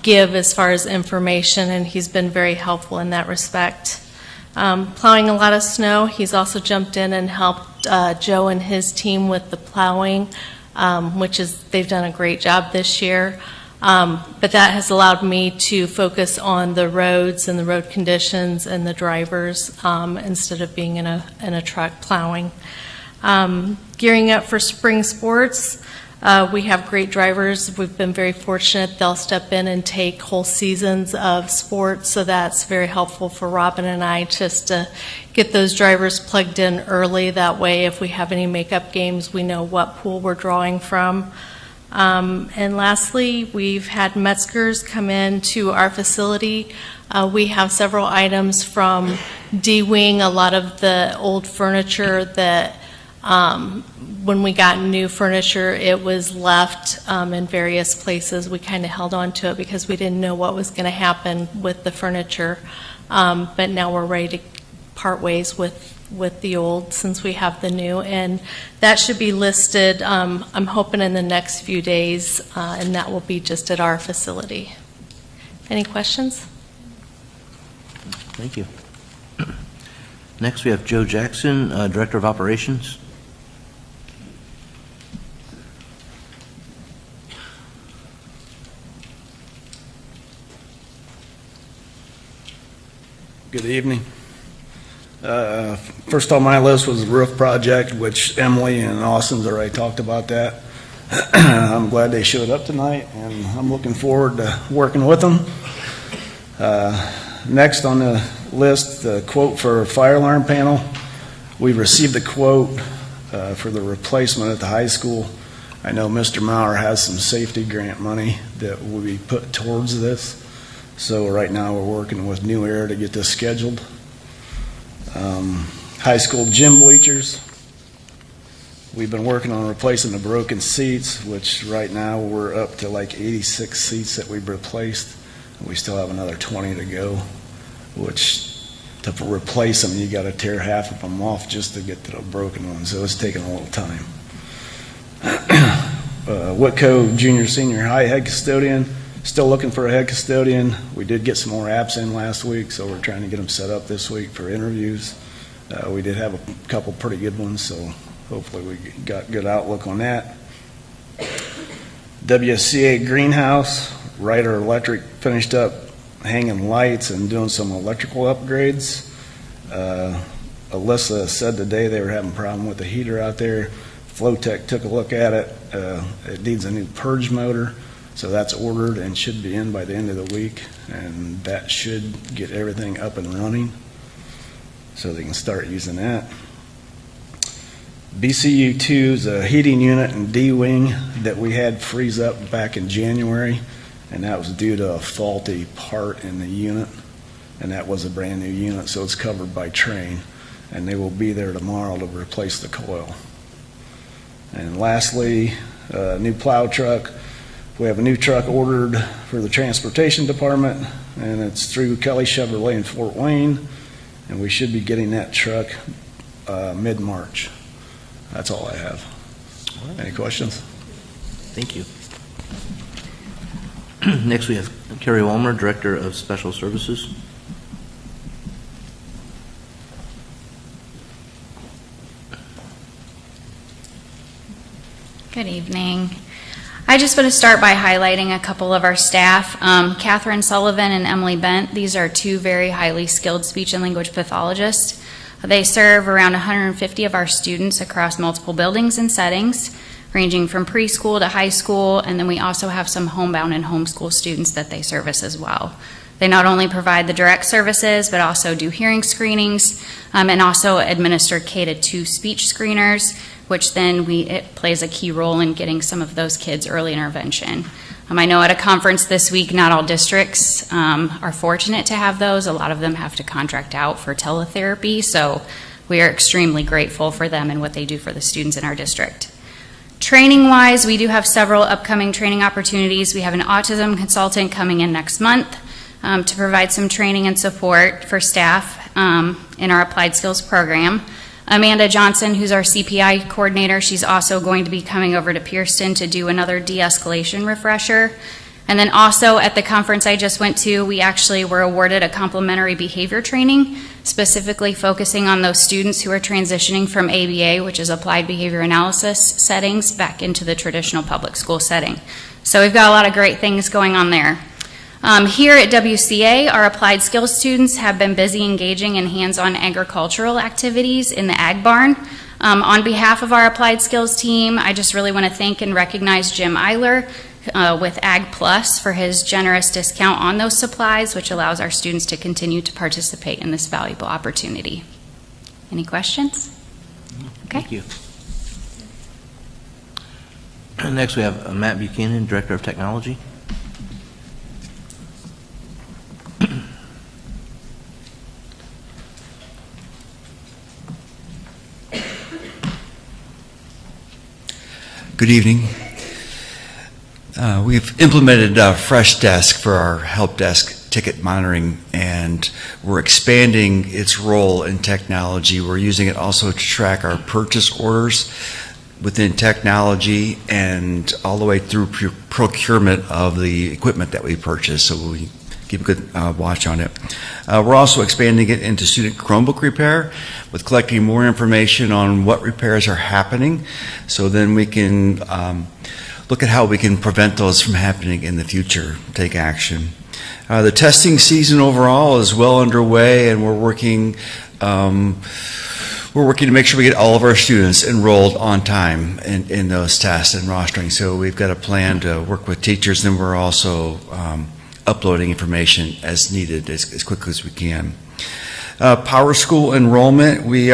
give as far as information, and he's been very helpful in that respect. Plowing a lot of snow, he's also jumped in and helped Joe and his team with the plowing, they've done a great job this year. But that has allowed me to focus on the roads and the road conditions and the drivers instead of being in a truck plowing. Gearing up for spring sports, we have great drivers. We've been very fortunate. They'll step in and take whole seasons of sports, so that's very helpful for Robin and I just to get those drivers plugged in early. That way, if we have any makeup games, we know what pool we're drawing from. And lastly, we've had Metzger's come in to our facility. We have several items from D-Wing, a lot of the old furniture that when we got new furniture, it was left in various places. We kind of held on to it because we didn't know what was going to happen with the furniture. But now we're ready to part ways with the old since we have the new. And that should be listed, I'm hoping, in the next few days, and that will be just at our facility. Any questions? Thank you. Next, we have Joe Jackson, Director of Operations. Good evening. First on my list was the roof project, which Emily and Austin's already talked about that. I'm glad they showed up tonight, and I'm looking forward to working with them. Next on the list, the quote for fire alarm panel. We received a quote for the replacement at the high school. I know Mr. Maurer has some safety grant money that will be put towards this. So right now we're working with New Air to get this scheduled. High school gym bleachers. We've been working on replacing the broken seats, which right now we're up to like 86 seats that we've replaced. We still have another 20 to go, which to replace them, you got to tear half of them off just to get to the broken ones. So it's taking a little time. Whitko Junior Senior High head custodian, still looking for a head custodian. We did get some more apps in last week, so we're trying to get them set up this week for interviews. We did have a couple pretty good ones, so hopefully we got good outlook on that. WSCA greenhouse, Ryder Electric finished up hanging lights and doing some electrical upgrades. Alyssa said today they were having a problem with the heater out there. Flowtech took a look at it. It needs a new purge motor, so that's ordered and should be in by the end of the week, and that should get everything up and running so they can start using that. BCU2 is a heating unit in D-Wing that we had freeze up back in January, and that was due to a faulty part in the unit, and that was a brand new unit, so it's covered by Train, and they will be there tomorrow to replace the coil. And lastly, a new plow truck. We have a new truck ordered for the transportation department, and it's through Kelly Chevrolet in Fort Wayne, and we should be getting that truck mid-March. That's all I have. Any questions? Thank you. Next, we have Carrie Walmer, Director of Special Services. Good evening. I just want to start by highlighting a couple of our staff. Catherine Sullivan and Emily Bent, these are two very highly skilled speech and language pathologists. They serve around 150 of our students across multiple buildings and settings, ranging from preschool to high school, and then we also have some homebound and homeschool students that they service as well. They not only provide the direct services, but also do hearing screenings, and also administer K-2 speech screeners, which then it plays a key role in getting some of those kids early intervention. I know at a conference this week, not all districts are fortunate to have those. A lot of them have to contract out for teletherapy, so we are extremely grateful for them and what they do for the students in our district. Training-wise, we do have several upcoming training opportunities. We have an autism consultant coming in next month to provide some training and support for staff in our applied skills program. Amanda Johnson, who's our CPI coordinator, she's also going to be coming over to Pearson to do another de-escalation refresher. And then also at the conference I just went to, we actually were awarded a complementary behavior training, specifically focusing on those students who are transitioning from ABA, which is applied behavior analysis settings, back into the traditional public school setting. So we've got a lot of great things going on there. Here at WCA, our applied skills students have been busy engaging in hands-on agricultural activities in the Ag Barn. On behalf of our applied skills team, I just really want to thank and recognize Jim Eiler with Ag Plus for his generous discount on those supplies, which allows our students to continue to participate in this valuable opportunity. Any questions? Okay. Thank you. Next, we have Matt Buchanan, Director of Technology. Good evening. We've implemented Fresh Desk for our help desk ticket monitoring, and we're expanding its role in technology. We're using it also to track our purchase orders within technology and all the way through procurement of the equipment that we purchase, so we keep a good watch on it. We're also expanding it into student Chromebook repair with collecting more information on what repairs are happening, so then we can look at how we can prevent those from happening in the future, take action. The testing season overall is well underway, and we're working to make sure we get all of our students enrolled on time in those tests and rostering. So we've got a plan to work with teachers, and we're also uploading information as needed as quickly as we can. Power School enrollment, we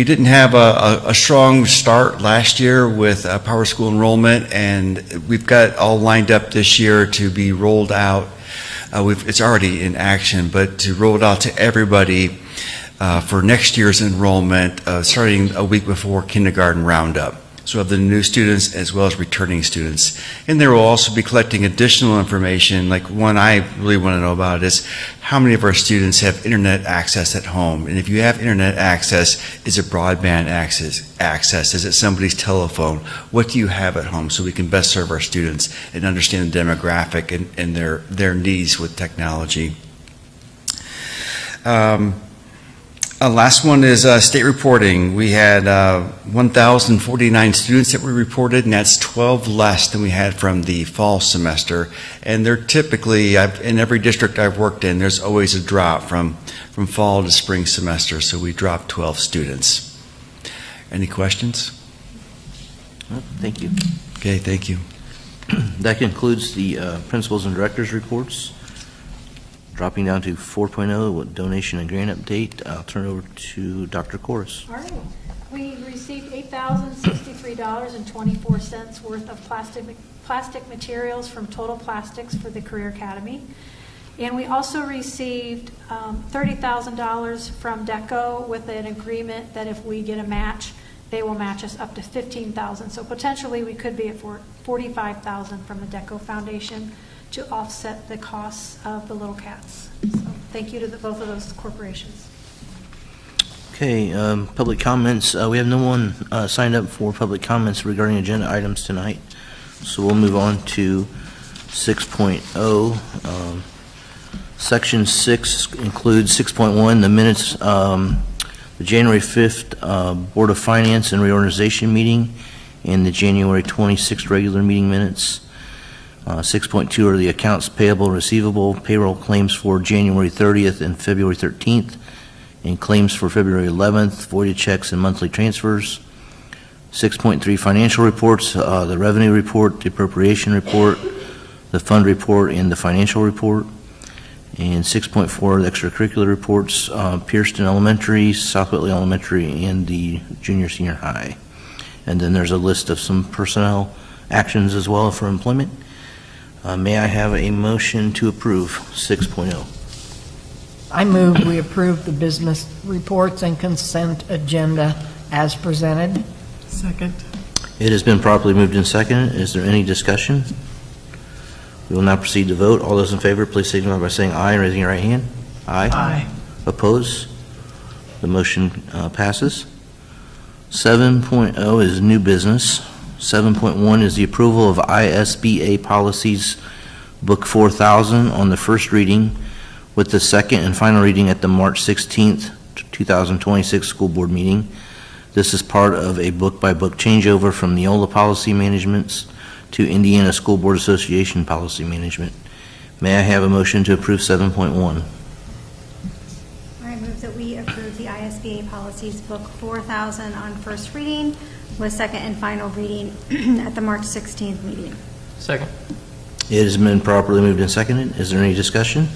didn't have a strong start last year with Power School enrollment, and we've got all lined up this year to be rolled out. It's already in action, but to roll it out to everybody for next year's enrollment, starting a week before kindergarten roundup. so of the new students as well as returning students. And they will also be collecting additional information, like one I really want to know about is how many of our students have internet access at home? And if you have internet access, is it broadband access? Is it somebody's telephone? What do you have at home so we can best serve our students and understand the demographic and their needs with technology? Last one is state reporting. We had 1,049 students that were reported, and that's 12 less than we had from the fall semester. And they're typically, in every district I've worked in, there's always a drop from fall to spring semester, so we dropped 12 students. Any questions? Thank you. Okay, thank you. That concludes the principals and directors reports. Dropping down to 4.0, with donation and grant update, I'll turn it over to Dr. Corus. All right. We received $8,063.24 worth of plastic materials from Total Plastics for the Career Academy. And we also received $30,000 from DECO with an agreement that if we get a match, they will match us up to $15,000. So potentially we could be at $45,000 from the DECO Foundation to offset the costs of the little cats. So thank you to both of those corporations. Okay, public comments. We have no one signed up for public comments regarding agenda items tonight. So we'll move on to 6.0. Section 6 includes 6.1, the minutes, the January 5th Board of Finance and Reorganization meeting, and the January 26th regular meeting minutes. 6.2 are the accounts payable, receivable, payroll claims for January 30th and February 13th, and claims for February 11th, voided checks and monthly transfers. 6.3 financial reports, the revenue report, the appropriation report, the fund report, and the financial report. And 6.4 the extracurricular reports, Pearston Elementary, South Whitley Elementary, and the junior senior high. And then there's a list of some personnel actions as well for employment. May I have a motion to approve 6.0? I move we approve the business reports and consent agenda as presented. Second. It has been properly moved and seconded. Is there any discussion? We will now proceed to vote. All those in favor, please signify by saying aye and raising your right hand. Aye. Aye. Opposed? The motion passes. 7.0 is new business. 7.1 is the approval of ISBA policies, Book 4000, on the first reading, with the second and final reading at the March 16th, 2026 school board meeting. This is part of a book-by-book changeover from Neola Policy Managements to Indiana School Board Association Policy Management. May I have a motion to approve 7.1? I move that we approve the ISBA policies, Book 4000, on first reading, with second and final reading at the March 16th meeting. Second. It has been properly moved and seconded. Is there any discussion?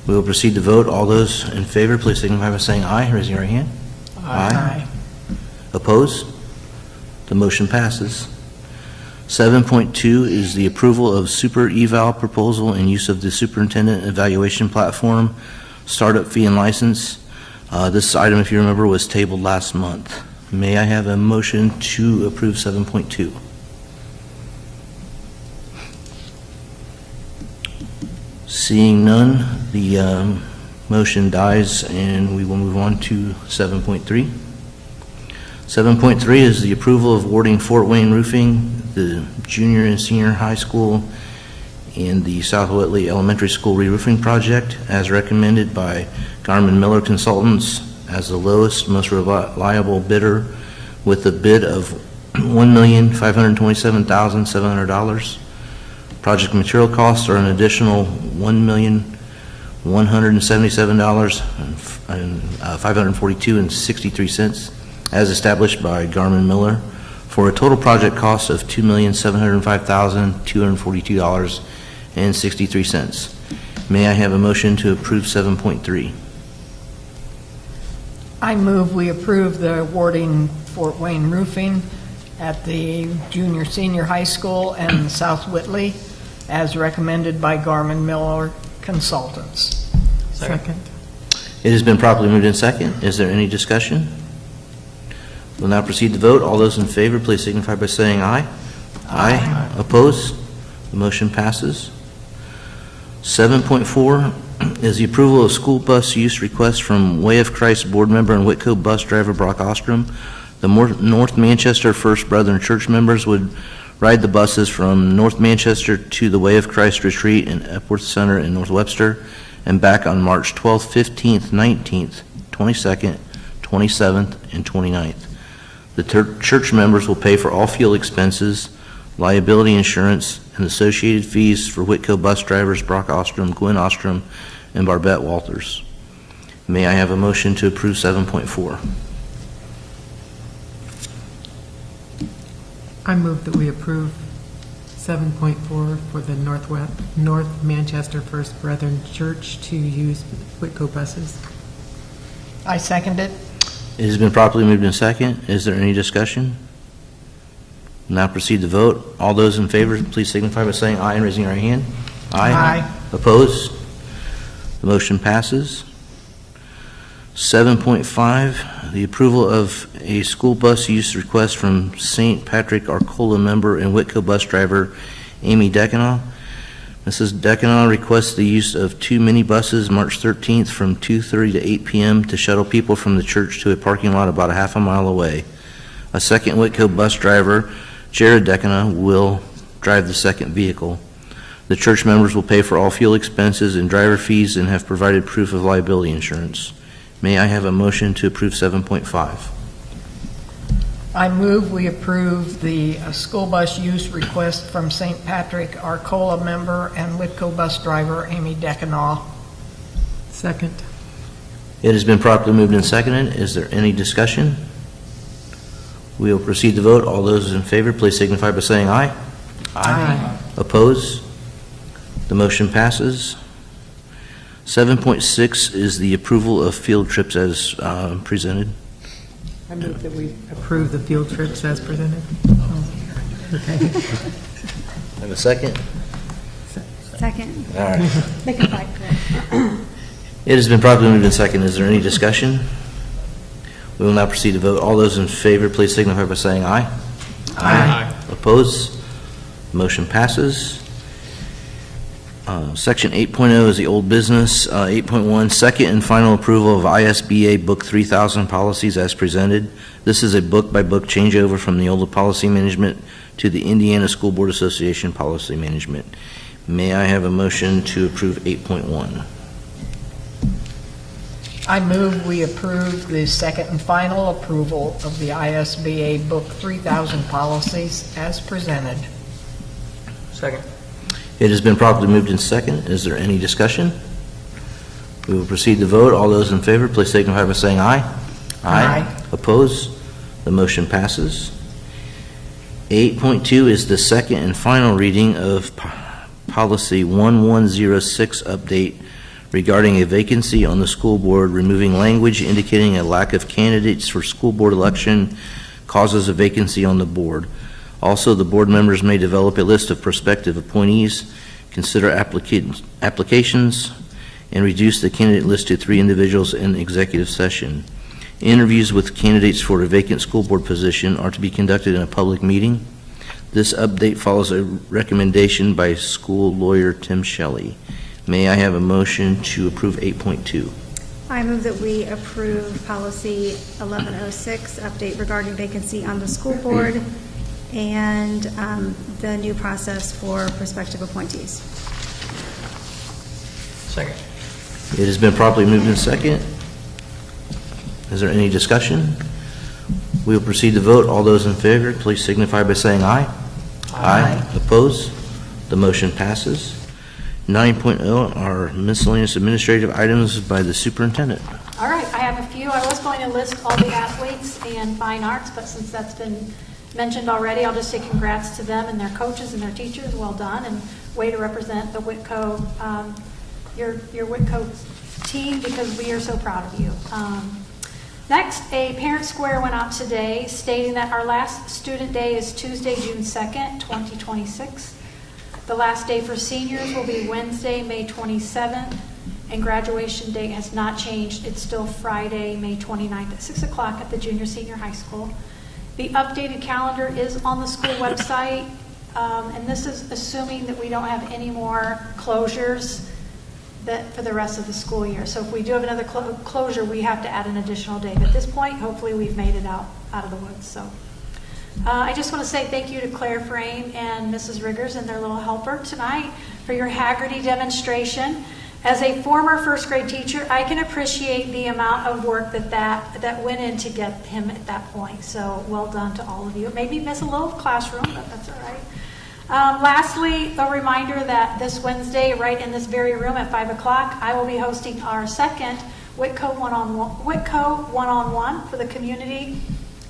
We will proceed to vote. All those in favor, please signify by saying aye, raising your right hand. Aye. Opposed? The motion passes. 7.2 is the approval of super eval proposal and use of the superintendent evaluation platform, startup fee and license. This item, if you remember, was tabled last month. May I have a motion to approve 7.2? Seeing none, the motion dies, and we will move on to 7.3. 7.3 is the approval of awarding Fort Wayne Roofing, the junior and senior high school, and the South Whitley Elementary School re-roofing project as recommended by Garmin Miller Consultants as the lowest, most reliable bidder with a bid of $1,527,700. Project material costs are an additional $1,177,542.63 as established by Garmin Miller for a total project cost of $2,705,242.63. May I have a motion to approve 7.3? I move we approve the awarding Fort Wayne Roofing at the junior senior high school and South Whitley as recommended by Garmin Miller Consultants. Second. It has been properly moved in second. Is there any discussion? We'll now proceed to vote. All those in favor, please signify by saying aye. Aye. Opposed? The motion passes. 7.4 is the approval of school bus use request from Way of Christ board member and Whitko bus driver Brock Ostrom. The North Manchester First Brethren Church members would ride the buses from North Manchester to the Way of Christ retreat in Epworth Center in North Webster and back on March 12th, 15th, 19th, 22nd, 27th, and 29th. The church members will pay for all fuel expenses, liability insurance, and associated fees for Whitko bus drivers Brock Ostrom, Gwen Ostrom, and Barbette Walters. May I have a motion to approve 7.4? I move that we approve 7.4 for the North Manchester First Brethren Church to use Whitko buses. I second it. It has been properly moved in second. Is there any discussion? Now proceed to vote. All those in favor, please signify by saying aye and raising your right hand. Aye. Opposed? The motion passes. 7.5, the approval of a school bus use request from St. Patrick Arcola member and Whitko bus driver Amy Deckanaw. Mrs. Deckanaw requests the use of 2 minibuses March 13th from 2:30 to 8 p.m. to shuttle people from the church to a parking lot about a half a mile away. A second Whitko bus driver, Jared Deckanaw, will drive the second vehicle. The church members will pay for all fuel expenses and driver fees and have provided proof of liability insurance. May I have a motion to approve 7.5? I move we approve the school bus use request from St. Patrick Arcola member and Whitko bus driver Amy Deckanaw. Second. It has been properly moved and seconded. Is there any discussion? We will proceed to vote. All those in favor, please signify by saying aye. Aye. Opposed? The motion passes. 7.6 is the approval of field trips as presented. I move that we approve the field trips as presented. Okay. Have a second? Second. All right. They can fight for it. It has been properly moved and seconded. Is there any discussion? We will now proceed to vote. All those in favor, please signify by saying aye. Aye. Opposed? Motion passes. Section 8.0 is the old business. 8.1, second and final approval of ISBA Book 3000 policies as presented. This is a book-by-book changeover from the old policy management to the Indiana School Board Association policy management. May I have a motion to approve 8.1? I move we approve the second and final approval of the ISBA Book 3000 policies as presented. Second. It has been properly moved in second. Is there any discussion? We will proceed to vote. All those in favor, please signify by saying aye. Aye. Opposed? The motion passes. 8.2 is the second and final reading of Policy 1106 update regarding a vacancy on the school board, removing language indicating a lack of candidates for school board election causes a vacancy on the board. Also, the board members may develop a list of prospective appointees, consider applications, and reduce the candidate list to 3 individuals in executive session. Interviews with candidates for a vacant school board position are to be conducted in a public meeting. This update follows a recommendation by school lawyer Tim Shelley. May I have a motion to approve 8.2? I move that we approve policy 1106, update regarding vacancy on the school board, and the new process for prospective appointees. Second. It has been properly moved in second. Is there any discussion? We will proceed to vote. All those in favor, please signify by saying aye. Aye. Opposed? The motion passes. 9.0 are miscellaneous administrative items by the superintendent. All right, I have a few. I was going to list all the athletes and fine arts, but since that's been mentioned already, I'll just say congrats to them and their coaches and their teachers. Well done, and way to represent the Whitko, your Whitko team, because we are so proud of you. Next, a parent square went out today stating that our last student day is Tuesday, June 2nd, 2026. The last day for seniors will be Wednesday, May 27th, and graduation date has not changed. It's still Friday, May 29th at 6 o'clock at the junior senior high school. The updated calendar is on the school website, and this is assuming that we don't have any more closures for the rest of the school year. So if we do have another closure, we have to add an additional day. But at this point, hopefully we've made it out of the woods. So I just want to say thank you to Claire Frame and Mrs. Riggers and their little helper tonight for your Haggerty demonstration. As a former first grade teacher, I can appreciate the amount of work that went in to get him at that point. So well done to all of you. It made me miss a little classroom, but that's all right. Lastly, a reminder that this Wednesday, right in this very room at 5 o'clock, I will be hosting our second Whitko one-on-one for the community,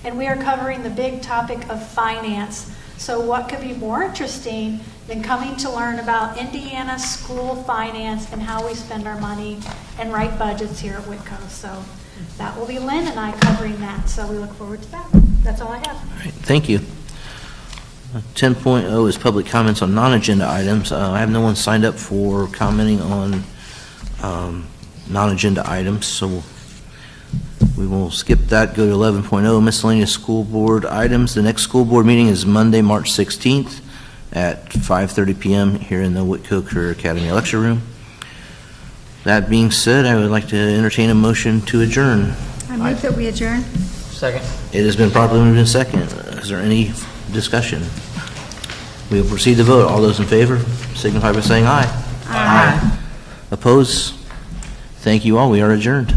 and we are covering the big topic of finance. So what could be more interesting than coming to learn about Indiana school finance and how we spend our money and write budgets here at Whitko? So that will be Lynn and I covering that, so we look forward to that. That's all I have. All right, thank you. 10.0 is public comments on non-agenda items. I have no one signed up for commenting on non-agenda items, so we will skip that, go to 11.0, miscellaneous school board items. The next school board meeting is Monday, March 16th at 5:30 p.m. here in the Whitko Career Academy lecture room. That being said, I would like to entertain a motion to adjourn. I move that we adjourn. Second. It has been properly moved in second. Is there any discussion? We will proceed to vote. All those in favor signify by saying aye. Aye. Opposed? Thank you all. We are adjourned.